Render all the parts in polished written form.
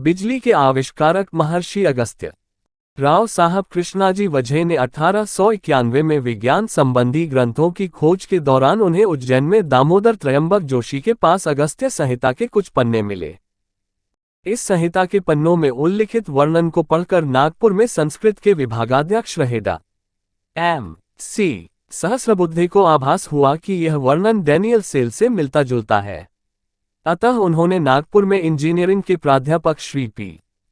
बिजली के आविष्कारक महर्षि अगस्त्य। राव साहब कृष्णाजी वझे ने 1891 में विज्ञान संबंधी ग्रंथों की खोज के दौरान उन्हें उज्जैन में दामोदर त्रयंबक जोशी के पास अगस्त्य संहिता के कुछ पन्ने मिले। इस संहिता के पन्नों में उल्लिखित वर्णन को पढ़कर नागपुर में संस्कृत के विभागाध्यक्ष रहे डा M.C. सहस्रबुद्धे को आभास हुआ कि यह वर्णन डैनियल सेल से मिलता जुलता है। अतः उन्होंने नागपुर में इंजीनियरिंग के प्राध्यापक श्री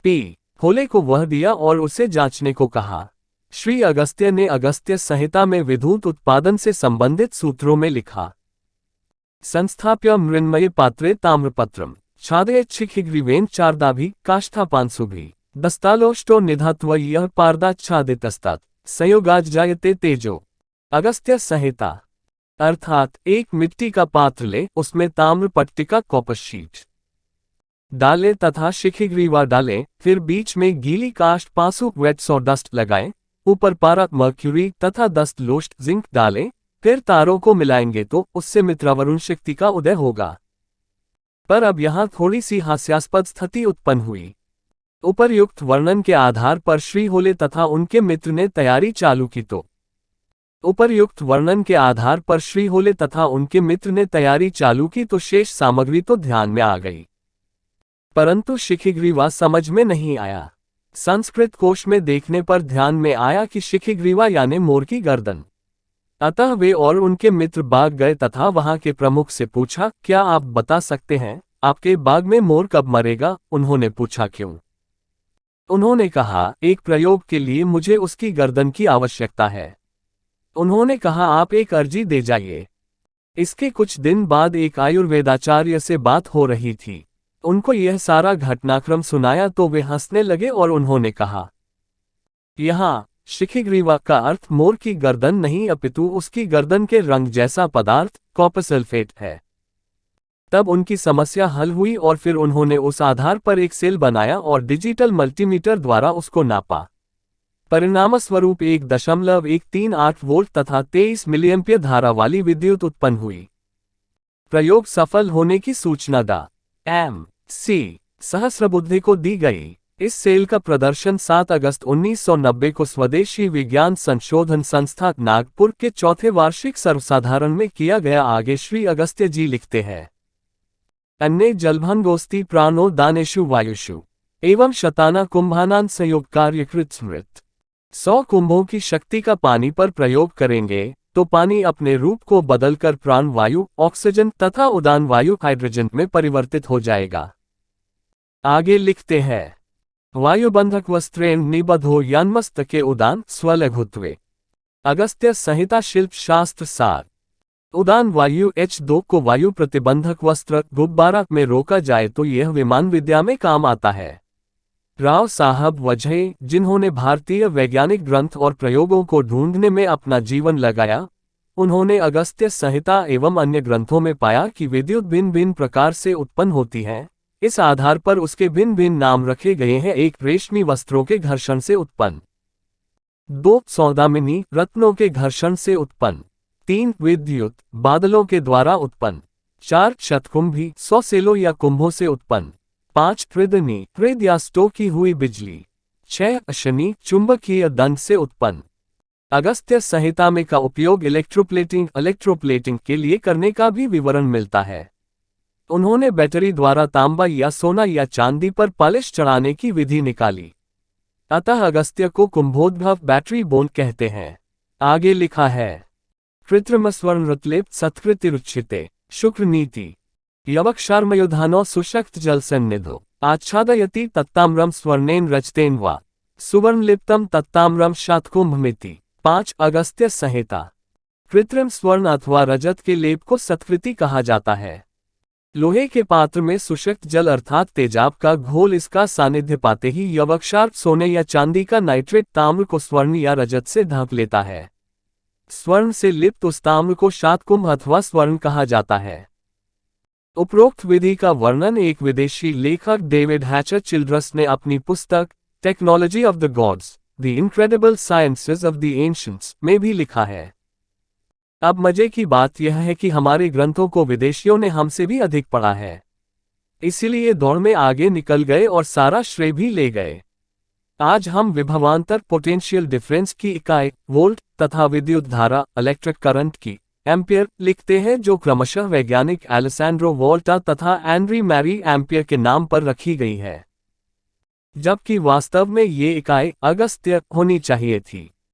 P. होले को वह दिया और उसे जांचने को कहा। श्री अगस्त्य ने अगस्त्य संहिता में विद्युत उत्पादन से संबंधित सूत्रों में लिखा, संस्थाप्य मृण्मये पात्रे ताम्रपत्रम छादयच्छिखिग्रीवेन चारदाभि काष्ठापांसुभि दस्तालोष्टो निधात्व यह पारदाच्छादितस्तात् संयोगाज जायते तेजो। अगस्त्य संहिता अर्थात एक मिट्टी का पात्र ले, उसमें ताम्र पट्टिका कॉपर शीट डालें तथा शिखिग्रीवा डालें, फिर बीच में गीली काष्ठ पांसु वेट सॉडस्ट लगाएं, ऊपर पारा मर्क्यूरी तथा दस्तलोष्ट जिंक डालें, फिर तारों को मिलाएंगे तो उससे मित्रावरुण शक्ति का उदय होगा। पर अब यहां थोड़ी सी हास्यास्पद स्थिति उत्पन्न हुई। उपर्युक्त वर्णन के आधार पर श्री होले तथा उनके मित्र ने तैयारी चालू की तो शेष सामग्री तो ध्यान में आ गई, परंतु शिखिग्रीवा समझ में नहीं आया। संस्कृत कोश में देखने पर ध्यान में आया कि शिखिग्रीवा यानी मोर की गर्दन। अतः वे और उनके मित्र बाग गए तथा वहां के प्रमुख से पूछा, क्या आप बता सकते हैं आपके बाग में मोर कब मरेगा? उन्होंने पूछा, क्यों? उन्होंने कहा, एक प्रयोग के लिए मुझे उसकी गर्दन की आवश्यकता है। उन्होंने कहा, आप एक अर्जी दे जाइए। इसके कुछ दिन बाद एक आयुर्वेदाचार्य से बात हो रही थी। उनको यह सारा घटनाक्रम सुनाया तो वे हंसने लगे और उन्होंने कहा, यहाँ शिखिग्रीवा का अर्थ मोर की गर्दन नहीं अपितु उसकी गर्दन के रंग जैसा पदार्थ कॉपर सल्फेट है। तब उनकी समस्या हल हुई और फिर उन्होंने उस आधार पर एक सेल बनाया और डिजिटल मल्टीमीटर द्वारा उसको नापा। परिणामस्वरूप 1.138 वोल्ट तथा 23 मिलिएम्पियर धारा वाली विद्युत उत्पन्न हुई। प्रयोग सफल होने की सूचना डा M.C. सहस्रबुद्धे को दी गई। इस सेल का प्रदर्शन 7 अगस्त 1990 को स्वदेशी विज्ञान संशोधन संस्था नागपुर के चौथे वार्षिक सर्वसाधारण में किया गया। आगे श्री अगस्त्य जी लिखते हैं, अन्य जलभंगोस्ति प्राणो दानेषु वायुषु एवं शताना कुंभानान संयोग कार्यकृत स्मृत। 100 कुंभों की शक्ति का पानी पर प्रयोग करेंगे तो पानी अपने रूप को बदलकर प्राण वायु, ऑक्सीजन तथा उदान वायु हाइड्रोजन में परिवर्तित हो जाएगा। आगे लिखते हैं, वायुबंधक वस्त्रेण निबद्धो यान्मस्तके उदान स्वलघुत्वे। अगस्त्य संहिता शिल्प शास्त्र सार। उदान वायु H2 को वायु प्रतिबंधक वस्त्र गुब्बारा में रोका जाए तो यह विमान विद्या में काम आता है। राव साहब वझे, जिन्होंने भारतीय वैज्ञानिक ग्रंथ और प्रयोगों को ढूंढने में अपना जीवन लगाया, उन्होंने अगस्त्य संहिता एवं अन्य ग्रंथों में पाया कि विद्युत भिन्न भिन्न प्रकार से उत्पन्न होती है। इस आधार पर उसके भिन्न भिन्न नाम रखे गए हैं। 1 रेशमी वस्त्रों के घर्षण से उत्पन्न, 2 सौदामिनी रत्नों के घर्षण से उत्पन्न, 3 विद्युत बादलों के द्वारा उत्पन्न, 4 शतकुंभी 100 सेलों या कुंभों से उत्पन्न, 5 हृदनी हृद या स्टोव की हुई बिजली, 6 अशनी चुंबकीय दंड से उत्पन्न। अगस्त्य संहिता में का उपयोग इलेक्ट्रोप्लेटिंग के लिए करने का भी विवरण मिलता है। उन्होंने बैटरी द्वारा तांबा या सोना या चांदी पर पॉलिश चढ़ाने की विधि निकाली। अतः अगस्त्य को कुंभोद्भव बैटरी बोन कहते हैं। आगे लिखा है, कृत्रिम स्वर्णरत्लेप सत्कृतिरुच्यते शुक्र नीति यवक्षार्मयुधानो सुशक्त जल सन्निधो आच्छादयति तत्ताम्रम स्वर्णेन रचतेन वा सुवर्णलिप्तम तत्ताम्रम शातकुंभमिति। 5 अगस्त्य संहिता। कृत्रिम स्वर्ण अथवा रजत के लेप को सत्कृति कहा जाता है। लोहे के पात्र में सुशक्त जल अर्थात तेजाब का घोल इसका सानिध्य पाते ही यवक्षार सोने या चांदी का नाइट्रेट ताम्र को स्वर्ण या रजत से ढक लेता है। स्वर्ण से लिप्त उस ताम्र को शातकुंभ अथवा स्वर्ण कहा जाता है। उपरोक्त विधि का वर्णन एक विदेशी लेखक डेविड हैचर चिल्ड्रस ने अपनी पुस्तक technology of the gods, the incredible sciences of the ancients में भी लिखा है। अब मजे की बात यह है कि हमारे ग्रंथों को विदेशियों ने हमसे भी अधिक पढ़ा है। इसीलिए दौड़ में आगे निकल गए और सारा श्रेय भी ले गए। आज हम विभवांतर पोटेंशियल डिफरेंस की इकाई वोल्ट तथा विद्युत धारा इलेक्ट्रिक करंट की एम्पियर लिखते हैं, जो क्रमशः वैज्ञानिक एलेसैंड्रो वोल्टा तथा एनरी मैरी एम्पियर के नाम पर रखी गई है, जबकि वास्तव में ये इकाई अगस्त्य होनी चाहिए थी।